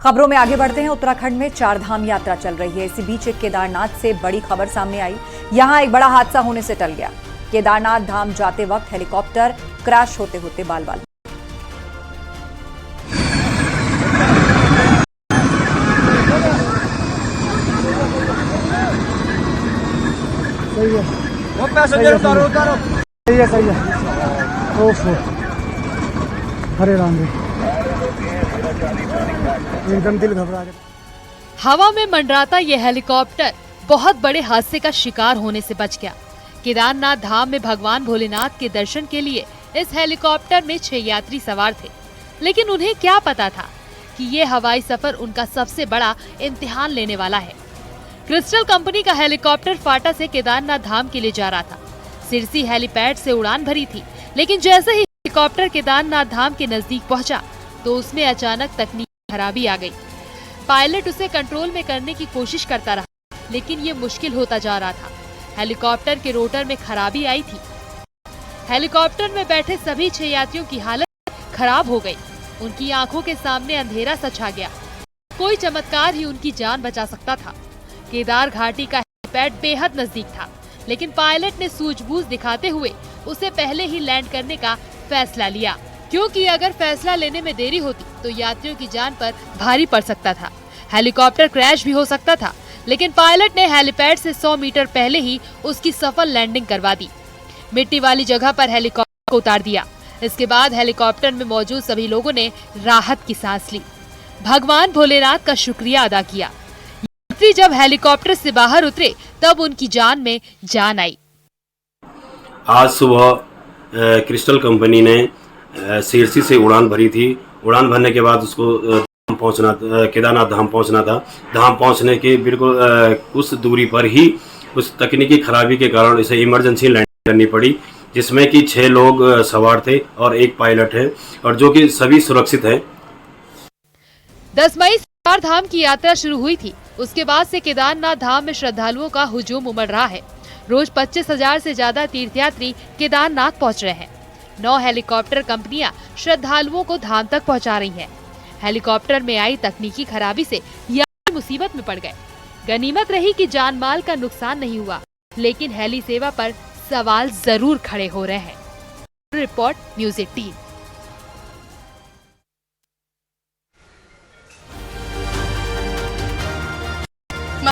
खबरों में आगे बढ़ते हैं। उत्तराखंड में चारधाम यात्रा चल रही है। इसी बीच एक केदारनाथ से बड़ी खबर सामने आई। यहां एक बड़ा हादसा होने से टल गया। केदारनाथ धाम जाते वक्त हेलीकॉप्टर क्रैश होते होते बाल बाल। सही है, वो पैसेंजर उतारो उतारो। सही है सही है। ओफो, हरे राम जी, एकदम दिल घबरा गया। हवा में मंडराता ये हेलीकॉप्टर बहुत बड़े हादसे का शिकार होने से बच गया। केदारनाथ धाम में भगवान भोलेनाथ के दर्शन के लिए इस हेलीकॉप्टर में 6 यात्री सवार थे, लेकिन उन्हें क्या पता था कि ये हवाई सफर उनका सबसे बड़ा इम्तिहान लेने वाला है। क्रिस्टल कंपनी का हेलीकॉप्टर फाटा से केदारनाथ धाम के लिए जा रहा था। सिरसी हेलीपैड से उड़ान भरी थी, लेकिन जैसे ही हेलीकॉप्टर केदारनाथ धाम के नजदीक पहुंचा तो उसमें अचानक तकनीकी खराबी आ गई। पायलट उसे कंट्रोल में करने की कोशिश करता रहा, लेकिन ये मुश्किल होता जा रहा था। हेलीकॉप्टर के रोटर में खराबी आई थी। हेलीकॉप्टर में बैठे सभी 6 यात्रियों की हालत खराब हो गई। उनकी आंखों के सामने अंधेरा सा छा गया। कोई चमत्कार ही उनकी जान बचा सकता था। केदार घाटी का हेलीपैड बेहद नजदीक था, लेकिन पायलट ने सूझबूझ दिखाते हुए उसे पहले ही लैंड करने का फैसला लिया, क्योंकि अगर फैसला लेने में देरी होती तो यात्रियों की जान पर भारी पड़ सकता था। हेलीकॉप्टर क्रैश भी हो सकता था, लेकिन पायलट ने हेलीपैड से 100 मीटर पहले ही उसकी सफल लैंडिंग करवा दी। मिट्टी वाली जगह पर हेलीकॉप्टर को उतार दिया। इसके बाद हेलीकॉप्टर में मौजूद सभी लोगों ने राहत की सांस ली, भगवान भोलेनाथ का शुक्रिया अदा किया। यात्री जब हेलीकॉप्टर से बाहर उतरे तब उनकी जान में जान आई। आज सुबह क्रिस्टल कंपनी ने सिरसी से उड़ान भरी थी। उड़ान भरने के बाद उसको केदारनाथ धाम पहुंचना था। धाम पहुंचने के बिल्कुल कुछ दूरी पर ही उस तकनीकी खराबी के कारण इसे इमरजेंसी लैंडिंग करनी पड़ी, जिसमें कि 6 लोग सवार थे और 1 पायलट है, और जो कि सभी सुरक्षित हैं। 10 मई से चारधाम की यात्रा शुरू हुई थी। उसके बाद से केदारनाथ धाम में श्रद्धालुओं का हुजूम उमड़ रहा है। रोज 25,000 से ज्यादा तीर्थयात्री केदारनाथ पहुंच रहे हैं। 9 हेलीकॉप्टर कंपनियां श्रद्धालुओं को धाम तक पहुंचा रही हैं। हेलीकॉप्टर में आई तकनीकी खराबी से यात्री मुसीबत में पड़ गए। गनीमत रही कि जान माल का नुकसान नहीं हुआ, लेकिन हेली सेवा पर सवाल जरूर खड़े हो रहे हैं। Report news 18।